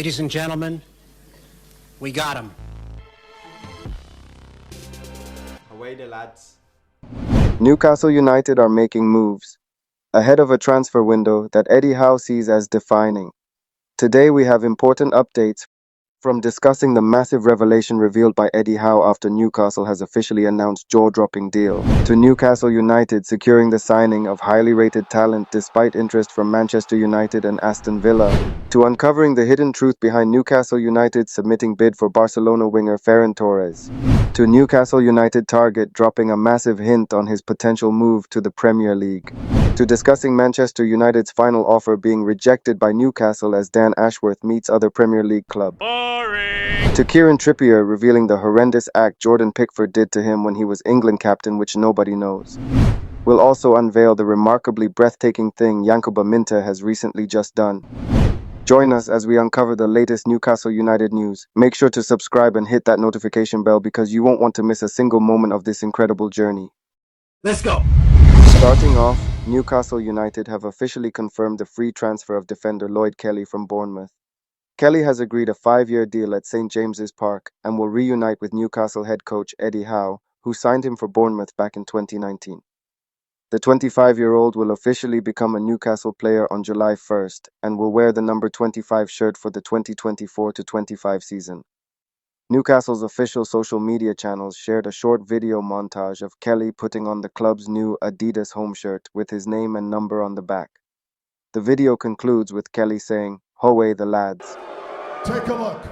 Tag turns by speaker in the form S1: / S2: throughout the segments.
S1: Ladies and gentlemen, we got him.
S2: Away the lads.
S3: Newcastle United are making moves ahead of a transfer window that Eddie Howe sees as defining. Today we have important updates from discussing the massive revelation revealed by Eddie Howe after Newcastle has officially announced jaw-dropping deal, to Newcastle United securing the signing of highly rated talent despite interest from Manchester United and Aston Villa, to uncovering the hidden truth behind Newcastle United submitting bid for Barcelona winger Ferran Torres, to Newcastle United Targett dropping a massive hint on his potential move to the Premier League, to discussing Manchester United's final offer being rejected by Newcastle as Dan Ashworth meets other Premier League club, to Kieran Trippier revealing the horrendous act Jordan Pickford did to him when he was England captain, which nobody knows. We'll also unveil the remarkably breathtaking thing Yankuba Minteh has recently just done. Join us as we uncover the latest Newcastle United news. Make sure to subscribe and hit that notification bell because you won't want to miss a single moment of this incredible journey.
S2: Let's go.
S3: Starting off, Newcastle United have officially confirmed the free transfer of defender Lloyd Kelly from Bournemouth. Kelly has agreed a 5-year deal at St James's Park and will reunite with Newcastle head coach Eddie Howe, who signed him for Bournemouth back in 2019. The 25-year-old will officially become a Newcastle player on July 1st and will wear the number 25 shirt for the 2024-25 season. Newcastle's official social media channels shared a short video montage of Kelly putting on the club's new Adidas home shirt with his name and number on the back. The video concludes with Kelly saying, "Hoay the lads."
S4: Take a look.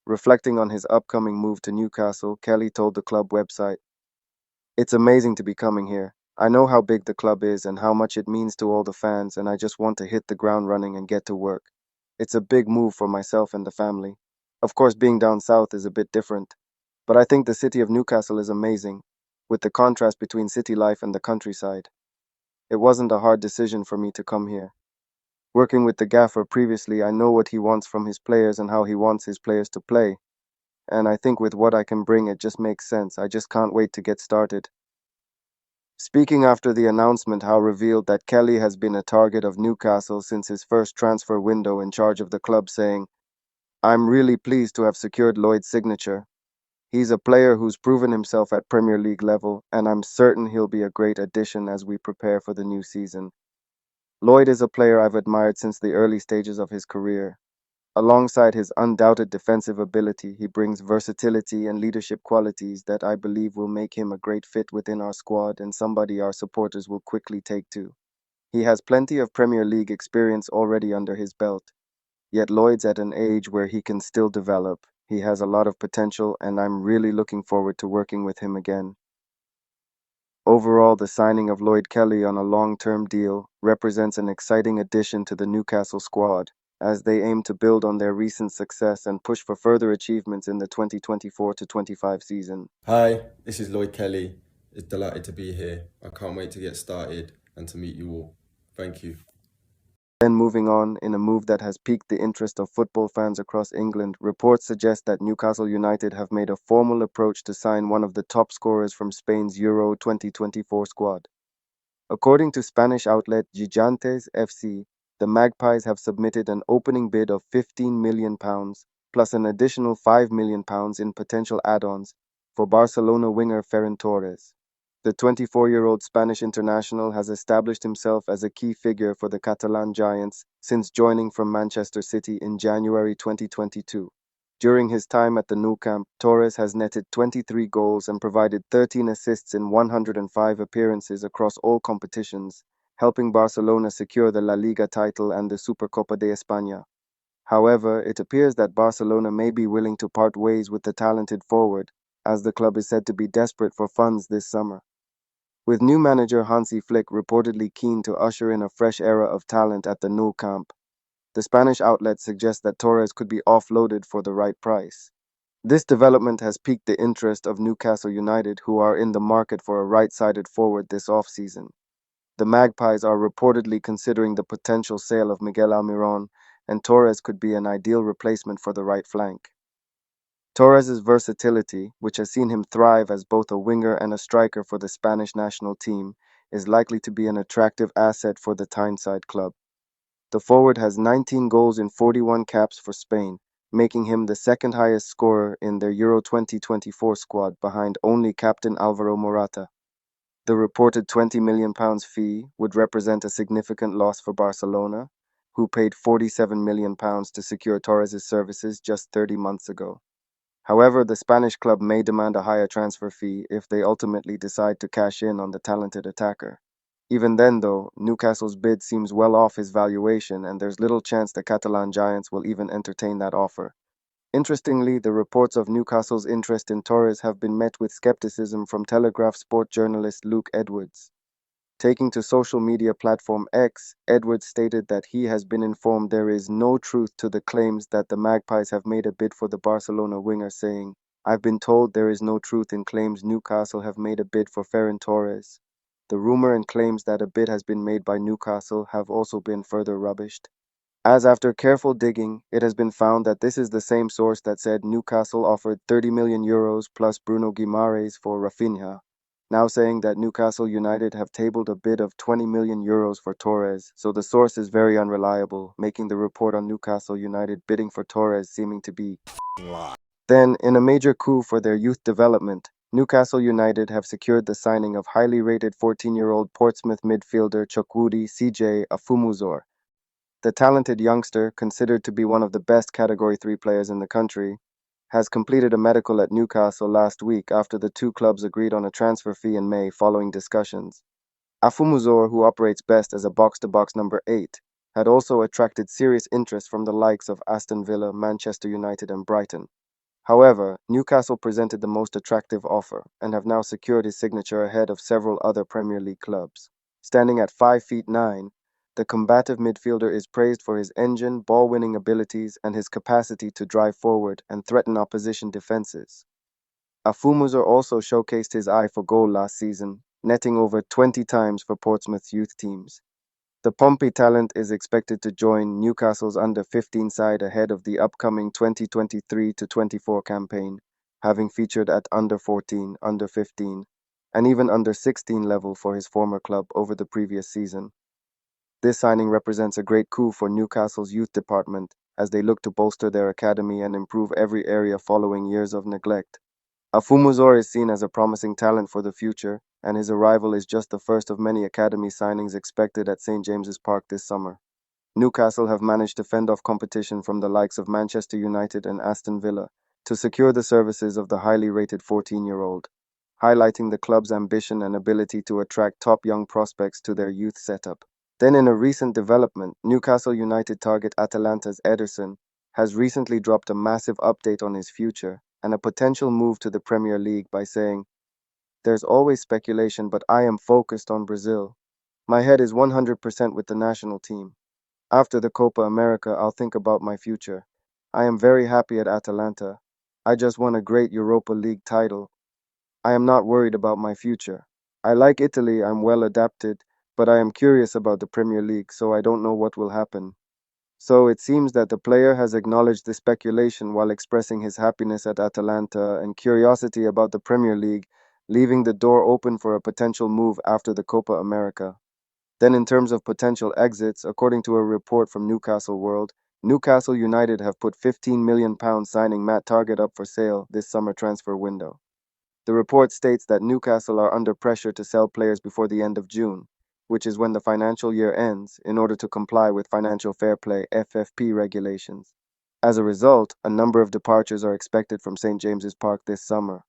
S3: Reflecting on his upcoming move to Newcastle, Kelly told the club website, "It's amazing to be coming here. I know how big the club is and how much it means to all the fans, and I just want to hit the ground running and get to work. It's a big move for myself and the family. Of course, being down south is a bit different, but I think the city of Newcastle is amazing, with the contrast between city life and the countryside. It wasn't a hard decision for me to come here. Working with the gaffer previously, I know what he wants from his players and how he wants his players to play. And I think with what I can bring, it just makes sense. I just can't wait to get started." Speaking after the announcement, Howe revealed that Kelly has been a target of Newcastle since his first transfer window in charge of the club, saying, "I'm really pleased to have secured Lloyd's signature. He's a player who's proven himself at Premier League level, and I'm certain he'll be a great addition as we prepare for the new season. Lloyd is a player I've admired since the early stages of his career. Alongside his undoubted defensive ability, he brings versatility and leadership qualities that I believe will make him a great fit within our squad and somebody our supporters will quickly take to. He has plenty of Premier League experience already under his belt, yet Lloyd's at an age where he can still develop. He has a lot of potential, and I'm really looking forward to working with him again." Overall, the signing of Lloyd Kelly on a long-term deal represents an exciting addition to the Newcastle squad, as they aim to build on their recent success and push for further achievements in the 2024-25 season.
S2: Hi, this is Lloyd Kelly. It's delighted to be here. I can't wait to get started and to meet you all. Thank you.
S3: Then moving on, in a move that has piqued the interest of football fans across England, reports suggest that Newcastle United have made a formal approach to sign one of the top scorers from Spain's Euro 2024 squad. According to Spanish outlet Gigantes FC, the Magpies have submitted an opening bid of £15 million, plus an additional £5 million in potential add-ons, for Barcelona winger Ferran Torres. The 24-year-old Spanish international has established himself as a key figure for the Catalan Giants since joining from Manchester City in January 2022. During his time at the Nou Camp, Torres has netted 23 goals and provided 13 assists in 105 appearances across all competitions, helping Barcelona secure the La Liga title and the Supercopa de España. However, it appears that Barcelona may be willing to part ways with the talented forward, as the club is said to be desperate for funds this summer. With new manager Hansi Flick reportedly keen to usher in a fresh era of talent at the Nou Camp, the Spanish outlet suggests that Torres could be offloaded for the right price. This development has piqued the interest of Newcastle United, who are in the market for a right-sided forward this off-season. The Magpies are reportedly considering the potential sale of Miguel Almiron, and Torres could be an ideal replacement for the right flank. Torres' versatility, which has seen him thrive as both a winger and a striker for the Spanish national team, is likely to be an attractive asset for the Tyneside club. The forward has 19 goals in 41 caps for Spain, making him the second highest scorer in their Euro 2024 squad behind only captain Alvaro Morata. The reported £20 million fee would represent a significant loss for Barcelona, who paid £47 million to secure Torres' services just 30 months ago. However, the Spanish club may demand a higher transfer fee if they ultimately decide to cash in on the talented attacker. Even then, though, Newcastle's bid seems well off his valuation, and there's little chance the Catalan giants will even entertain that offer. Interestingly, the reports of Newcastle's interest in Torres have been met with skepticism from Telegraph sport journalist Luke Edwards. Taking to social media platform X, Edwards stated that he has been informed there is no truth to the claims that the Magpies have made a bid for the Barcelona winger, saying, "I've been told there is no truth in claims Newcastle have made a bid for Ferran Torres. The rumor and claims that a bid has been made by Newcastle have also been further rubbished." As after careful digging, it has been found that this is the same source that said Newcastle offered €30 million plus Bruno Guimaraes for Rafinha, now saying that Newcastle United have tabled a bid of €20 million for Torres, so the source is very unreliable, making the report on Newcastle United bidding for Torres seeming to be Then, in a major coup for their youth development, Newcastle United have secured the signing of highly rated 14-year-old Portsmouth midfielder Chukwudi CJ Afumuzor. The talented youngster, considered to be one of the best Category 3 players in the country, has completed a medical at Newcastle last week after the two clubs agreed on a transfer fee in May following discussions. Afumuzor, who operates best as a box-to-box number 8, had also attracted serious interest from the likes of Aston Villa, Manchester United and Brighton. However, Newcastle presented the most attractive offer and have now secured his signature ahead of several other Premier League clubs. Standing at 5 feet 9, the combative midfielder is praised for his engine, ball-winning abilities, and his capacity to drive forward and threaten opposition defenses. Afumuzor also showcased his eye for goal last season, netting over 20 times for Portsmouth's youth teams. The Pompey talent is expected to join Newcastle's under-15 side ahead of the upcoming 2023-24 campaign, having featured at under-14, under-15, and even under-16 level for his former club over the previous season. This signing represents a great coup for Newcastle's youth department as they look to bolster their academy and improve every area following years of neglect. Afumuzor is seen as a promising talent for the future, and his arrival is just the first of many academy signings expected at St. James's Park this summer. Newcastle have managed to fend off competition from the likes of Manchester United and Aston Villa to secure the services of the highly rated 14-year-old, highlighting the club's ambition and ability to attract top young prospects to their youth setup. Then, in a recent development, Newcastle United target Atalanta's Ederson has recently dropped a massive update on his future and a potential move to the Premier League by saying, "There's always speculation, but I am focused on Brazil. My head is 100% with the national team. After the Copa America, I'll think about my future. I am very happy at Atalanta. I just won a great Europa League title. I am not worried about my future. I like Italy, I'm well adapted, but I am curious about the Premier League, so I don't know what will happen." So it seems that the player has acknowledged the speculation while expressing his happiness at Atalanta and curiosity about the Premier League, leaving the door open for a potential move after the Copa America. Then, in terms of potential exits, according to a report from Newcastle World, Newcastle United have put £15 million signing Matt Targett up for sale this summer transfer window. The report states that Newcastle are under pressure to sell players before the end of June, which is when the financial year ends, in order to comply with Financial Fair Play (FFP) regulations. As a result, a number of departures are expected from St. James's Park this summer.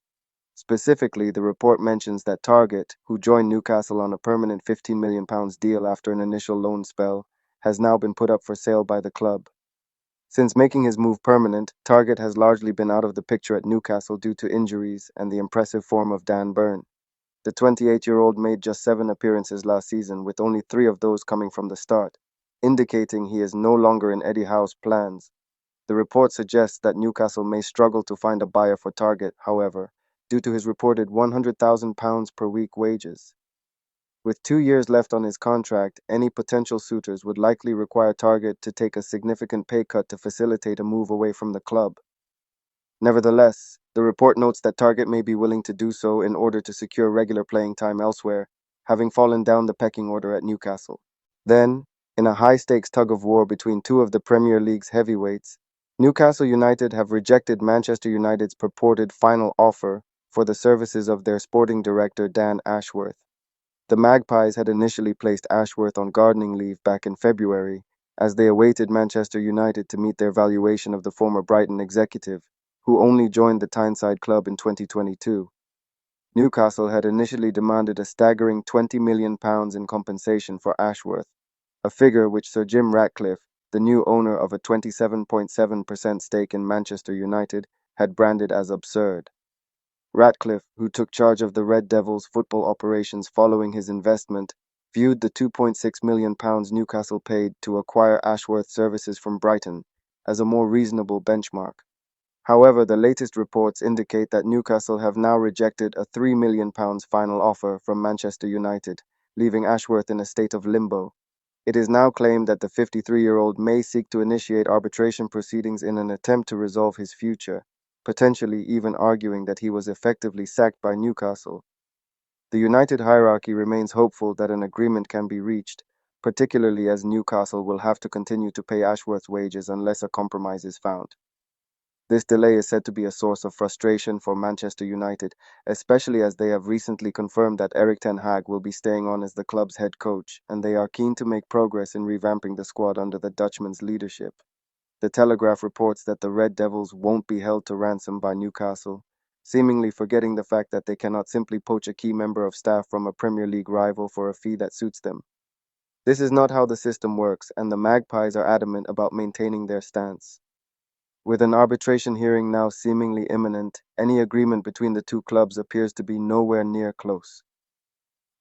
S3: Specifically, the report mentions that Targett, who joined Newcastle on a permanent £15 million deal after an initial loan spell, has now been put up for sale by the club. Since making his move permanent, Targett has largely been out of the picture at Newcastle due to injuries and the impressive form of Dan Burn. The 28-year-old made just 7 appearances last season, with only 3 of those coming from the start, indicating he is no longer in Eddie Howe's plans. The report suggests that Newcastle may struggle to find a buyer for Targett, however, due to his reported £100,000 per week wages. With 2 years left on his contract, any potential suitors would likely require Targett to take a significant pay cut to facilitate a move away from the club. Nevertheless, the report notes that Targett may be willing to do so in order to secure regular playing time elsewhere, having fallen down the pecking order at Newcastle. Then, in a high-stakes tug-of-war between 2 of the Premier League's heavyweights, Newcastle United have rejected Manchester United's purported final offer for the services of their sporting director Dan Ashworth. The Magpies had initially placed Ashworth on gardening leave back in February, as they awaited Manchester United to meet their valuation of the former Brighton executive, who only joined the Tyneside club in 2022. Newcastle had initially demanded a staggering £20 million in compensation for Ashworth, a figure which Sir Jim Ratcliffe, the new owner of a 27.7% stake in Manchester United, had branded as absurd. Ratcliffe, who took charge of the Red Devils' football operations following his investment, viewed the £2.6 million Newcastle paid to acquire Ashworth's services from Brighton as a more reasonable benchmark. However, the latest reports indicate that Newcastle have now rejected a £3 million final offer from Manchester United, leaving Ashworth in a state of limbo. It is now claimed that the 53-year-old may seek to initiate arbitration proceedings in an attempt to resolve his future, potentially even arguing that he was effectively sacked by Newcastle. The United hierarchy remains hopeful that an agreement can be reached, particularly as Newcastle will have to continue to pay Ashworth's wages unless a compromise is found. This delay is said to be a source of frustration for Manchester United, especially as they have recently confirmed that Erik ten Hag will be staying on as the club's head coach, and they are keen to make progress in revamping the squad under the Dutchman's leadership. The Telegraph reports that the Red Devils won't be held to ransom by Newcastle, seemingly forgetting the fact that they cannot simply poach a key member of staff from a Premier League rival for a fee that suits them. This is not how the system works, and the Magpies are adamant about maintaining their stance. With an arbitration hearing now seemingly imminent, any agreement between the 2 clubs appears to be nowhere near close.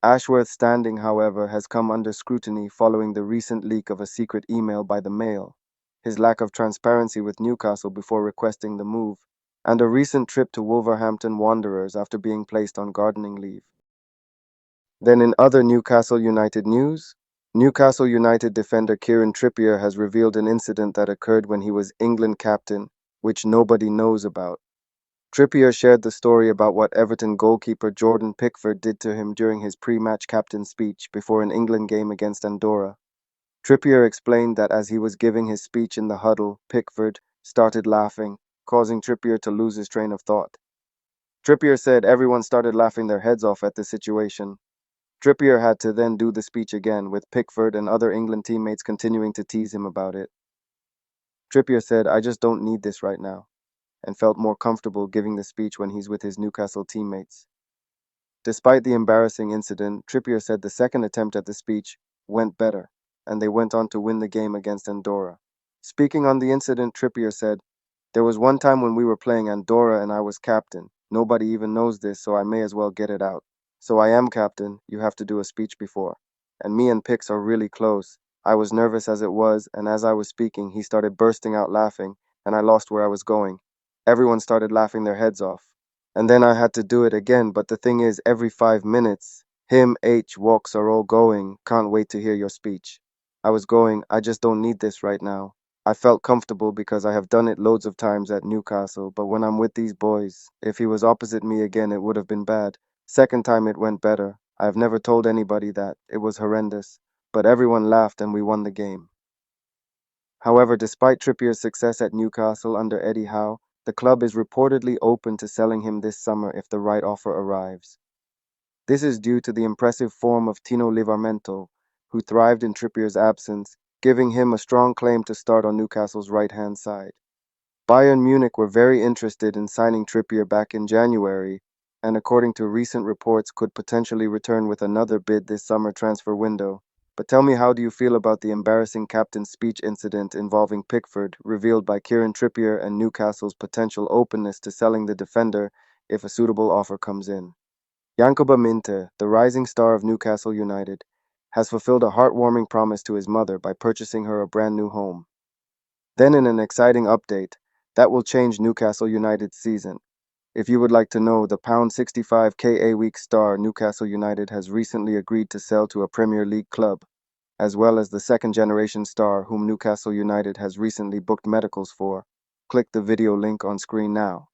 S3: Ashworth's standing, however, has come under scrutiny following the recent leak of a secret email by the Mail, his lack of transparency with Newcastle before requesting the move, and a recent trip to Wolverhampton Wanderers after being placed on gardening leave. Then in other Newcastle United news, Newcastle United defender Kieran Trippier has revealed an incident that occurred when he was England captain, which nobody knows about. Trippier shared the story about what Everton goalkeeper Jordan Pickford did to him during his pre-match captain speech before an England game against Andorra. Trippier explained that as he was giving his speech in the huddle, Pickford started laughing, causing Trippier to lose his train of thought. Trippier said everyone started laughing their heads off at the situation. Trippier had to then do the speech again, with Pickford and other England teammates continuing to tease him about it. Trippier said, "I just don't need this right now," and felt more comfortable giving the speech when he's with his Newcastle teammates. Despite the embarrassing incident, Trippier said the second attempt at the speech went better, and they went on to win the game against Andorra. Speaking on the incident, Trippier said, "There was one time when we were playing Andorra and I was captain. Nobody even knows this, so I may as well get it out. So I am captain, you have to do a speech before. And me and Pix are really close. I was nervous as it was, and as I was speaking, he started bursting out laughing, and I lost where I was going. Everyone started laughing their heads off. And then I had to do it again, but the thing is, every 5 minutes, him, H, walks are all going, can't wait to hear your speech. I was going, I just don't need this right now. I felt comfortable because I have done it loads of times at Newcastle, but when I'm with these boys, if he was opposite me again, it would have been bad. Second time it went better. I have never told anybody that. It was horrendous. But everyone laughed and we won the game." However, despite Trippier's success at Newcastle under Eddie Howe, the club is reportedly open to selling him this summer if the right offer arrives. This is due to the impressive form of Tyno Livramento, who thrived in Trippier's absence, giving him a strong claim to start on Newcastle's right-hand side. Bayern Munich were very interested in signing Trippier back in January, and according to recent reports, could potentially return with another bid this summer transfer window. But tell me, how do you feel about the embarrassing captain's speech incident involving Pickford, revealed by Kieran Trippier, and Newcastle's potential openness to selling the defender if a suitable offer comes in? Yankuba Minteh, the rising star of Newcastle United, has fulfilled a heartwarming promise to his mother by purchasing her a brand new home. Then, in an exciting update, that will change Newcastle United's season. If you would like to know, the £65k a week star Newcastle United has recently agreed to sell to a Premier League club, as well as the second-generation star whom Newcastle United has recently booked medicals for. Click the video link on screen now.